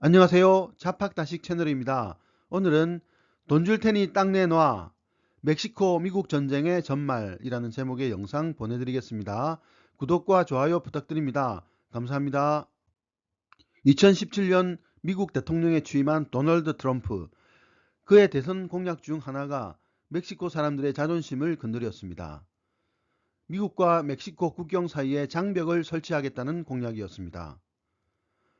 안녕하세요. 자팍다식 채널입니다. 오늘은 돈 줄 테니 땅 내놔 멕시코 미국 전쟁의 전말이라는 제목의 영상 보내드리겠습니다. 구독과 좋아요 부탁드립니다. 감사합니다. 2017년 미국 대통령에 취임한 도널드 트럼프. 그의 대선 공약 중 하나가 멕시코 사람들의 자존심을 건드렸습니다. 미국과 멕시코 국경 사이에 장벽을 설치하겠다는 공약이었습니다.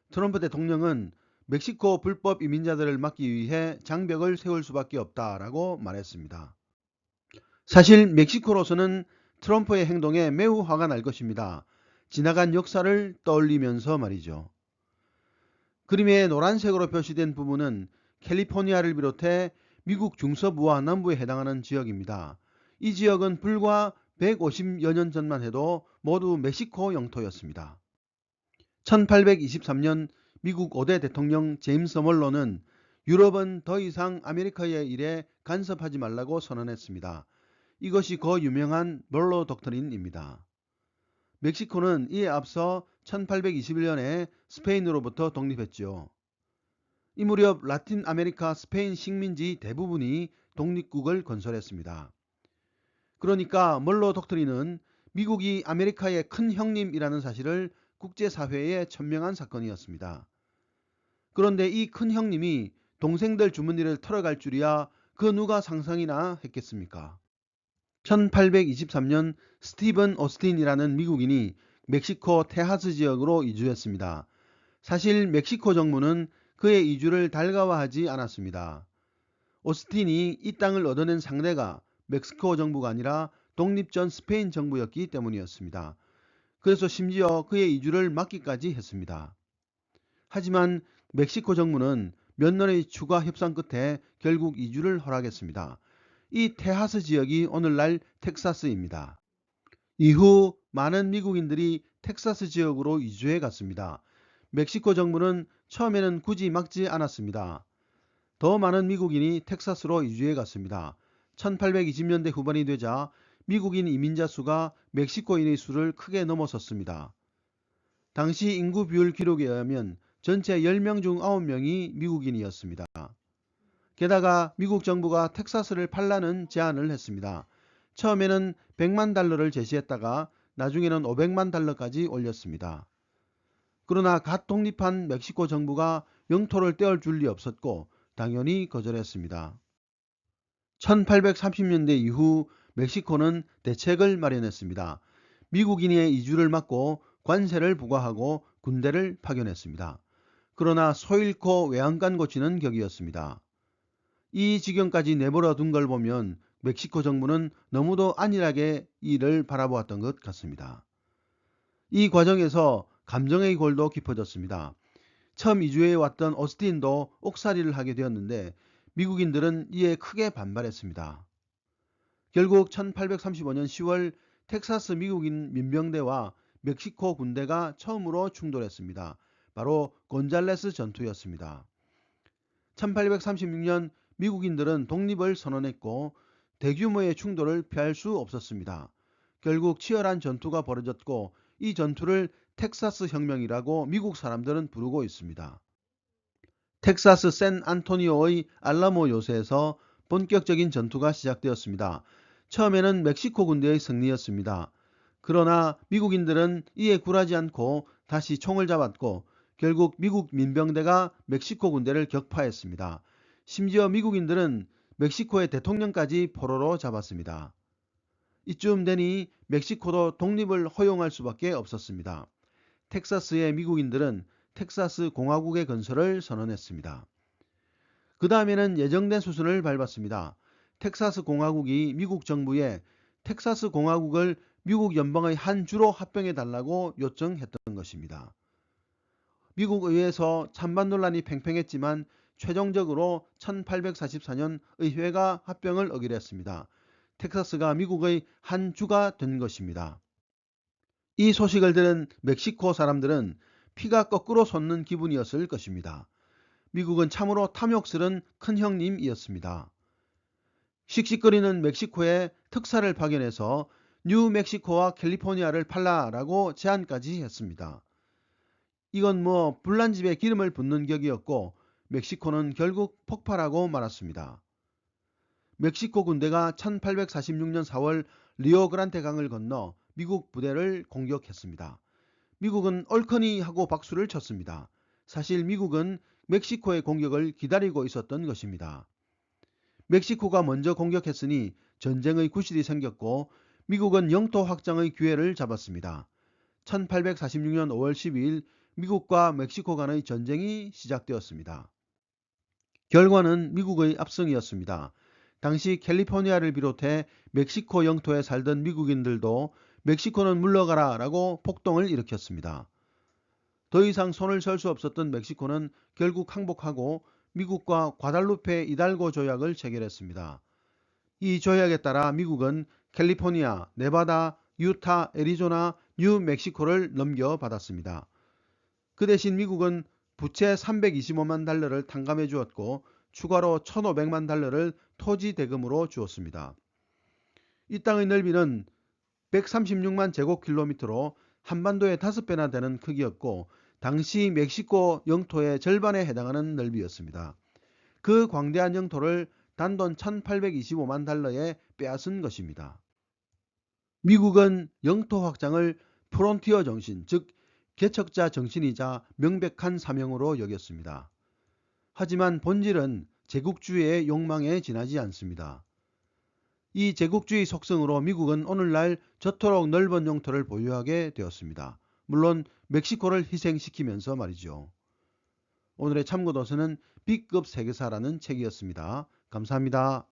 트럼프 대통령은 멕시코 불법 이민자들을 막기 위해 장벽을 세울 수밖에 없다라고 말했습니다. 사실 멕시코로서는 트럼프의 행동에 매우 화가 날 것입니다. 지나간 역사를 떠올리면서 말이죠. 그림의 노란색으로 표시된 부분은 캘리포니아를 비롯해 미국 중서부와 남부에 해당하는 지역입니다. 이 지역은 불과 150여 년 전만 해도 모두 멕시코 영토였습니다. 1823년 미국 5대 대통령 제임스 멀로는 유럽은 더 이상 아메리카의 일에 간섭하지 말라고 선언했습니다. 이것이 그 유명한 멀로 독트린입니다. 멕시코는 이에 앞서 1821년에 스페인으로부터 독립했죠. 이 무렵 라틴 아메리카 스페인 식민지 대부분이 독립국을 건설했습니다. 그러니까 멀로 독트린은 미국이 아메리카의 큰 형님이라는 사실을 국제사회에 천명한 사건이었습니다. 그런데 이 큰 형님이 동생들 주머니를 털어갈 줄이야 그 누가 상상이나 했겠습니까? 1823년 스티븐 오스틴이라는 미국인이 멕시코 테하스 지역으로 이주했습니다. 사실 멕시코 정부는 그의 이주를 달가워하지 않았습니다. 오스틴이 이 땅을 얻어낸 상대가 멕시코 정부가 아니라 독립전 스페인 정부였기 때문이었습니다. 그래서 심지어 그의 이주를 막기까지 했습니다. 하지만 멕시코 정부는 몇 년의 추가 협상 끝에 결국 이주를 허락했습니다. 이 테하스 지역이 오늘날 텍사스입니다. 이후 많은 미국인들이 텍사스 지역으로 이주해 갔습니다. 멕시코 정부는 처음에는 굳이 막지 않았습니다. 더 많은 미국인이 텍사스로 이주해 갔습니다. 1820년대 후반이 되자 미국인 이민자 수가 멕시코인의 수를 크게 넘어섰습니다. 당시 인구 비율 기록에 의하면 전체 10명 중 9명이 미국인이었습니다. 게다가 미국 정부가 텍사스를 팔라는 제안을 했습니다. 처음에는 100만 달러를 제시했다가 나중에는 500만 달러까지 올렸습니다. 그러나 갓 독립한 멕시코 정부가 영토를 떼어줄 리 없었고 당연히 거절했습니다. 1830년대 이후 멕시코는 대책을 마련했습니다. 미국인의 이주를 막고 관세를 부과하고 군대를 파견했습니다. 그러나 소 잃고 외양간 고치는 격이었습니다. 이 지경까지 내버려 둔 걸 보면 멕시코 정부는 너무도 안일하게 이를 바라보았던 것 같습니다. 이 과정에서 감정의 골도 깊어졌습니다. 처음 이주해 왔던 오스틴도 옥살이를 하게 되었는데 미국인들은 이에 크게 반발했습니다. 결국 1835년 10월 텍사스 미국인 민병대와 멕시코 군대가 처음으로 충돌했습니다. 바로 곤잘레스 전투였습니다. 1836년 미국인들은 독립을 선언했고 대규모의 충돌을 피할 수 없었습니다. 결국 치열한 전투가 벌어졌고 이 전투를 텍사스 혁명이라고 미국 사람들은 부르고 있습니다. 텍사스 샌 안토니오의 알라모 요새에서 본격적인 전투가 시작되었습니다. 처음에는 멕시코 군대의 승리였습니다. 그러나 미국인들은 이에 굴하지 않고 다시 총을 잡았고 결국 미국 민병대가 멕시코 군대를 격파했습니다. 심지어 미국인들은 멕시코의 대통령까지 포로로 잡았습니다. 이쯤 되니 멕시코도 독립을 허용할 수밖에 없었습니다. 텍사스의 미국인들은 텍사스 공화국의 건설을 선언했습니다. 그 다음에는 예정된 수순을 밟았습니다. 텍사스 공화국이 미국 정부에 텍사스 공화국을 미국 연방의 한 주로 합병해 달라고 요청했던 것입니다. 미국 의회에서 찬반 논란이 팽팽했지만 최종적으로 1844년 의회가 합병을 어기로 했습니다. 텍사스가 미국의 한 주가 된 것입니다. 이 소식을 들은 멕시코 사람들은 피가 거꾸로 솟는 기분이었을 것입니다. 미국은 참으로 탐욕스런 큰 형님이었습니다. 씩씩거리는 멕시코에 특사를 파견해서 뉴멕시코와 캘리포니아를 팔라라고 제안까지 했습니다. 이건 뭐 불난 집에 기름을 붓는 격이었고 멕시코는 결국 폭발하고 말았습니다. 멕시코 군대가 1846년 4월 리오그란데 강을 건너 미국 부대를 공격했습니다. 미국은 옳거니 하고 박수를 쳤습니다. 사실 미국은 멕시코의 공격을 기다리고 있었던 것입니다. 멕시코가 먼저 공격했으니 전쟁의 구실이 생겼고 미국은 영토 확장의 기회를 잡았습니다. 1846년 5월 12일 미국과 멕시코 간의 전쟁이 시작되었습니다. 결과는 미국의 압승이었습니다. 당시 캘리포니아를 비롯해 멕시코 영토에 살던 미국인들도 멕시코는 물러가라 라고 폭동을 일으켰습니다. 더 이상 손을 설 수 없었던 멕시코는 결국 항복하고 미국과 과달루페 이달고 조약을 체결했습니다. 이 조약에 따라 미국은 캘리포니아, 네바다, 유타, 애리조나, 뉴멕시코를 넘겨받았습니다. 그 대신 미국은 부채 325만 달러를 탕감해 주었고 추가로 1,500만 달러를 토지 대금으로 주었습니다. 이 땅의 넓이는 136만 제곱킬로미터로 한반도의 5배나 되는 크기였고 당시 멕시코 영토의 절반에 해당하는 넓이였습니다. 그 광대한 영토를 단돈 1,825만 달러에 빼앗은 것입니다. 미국은 영토 확장을 프론티어 정신, 즉 개척자 정신이자 명백한 사명으로 여겼습니다. 하지만 본질은 제국주의의 욕망에 지나지 않습니다. 이 제국주의 속성으로 미국은 오늘날 저토록 넓은 영토를 보유하게 되었습니다. 물론 멕시코를 희생시키면서 말이죠. 오늘의 참고도서는 B급 세계사라는 책이었습니다. 감사합니다.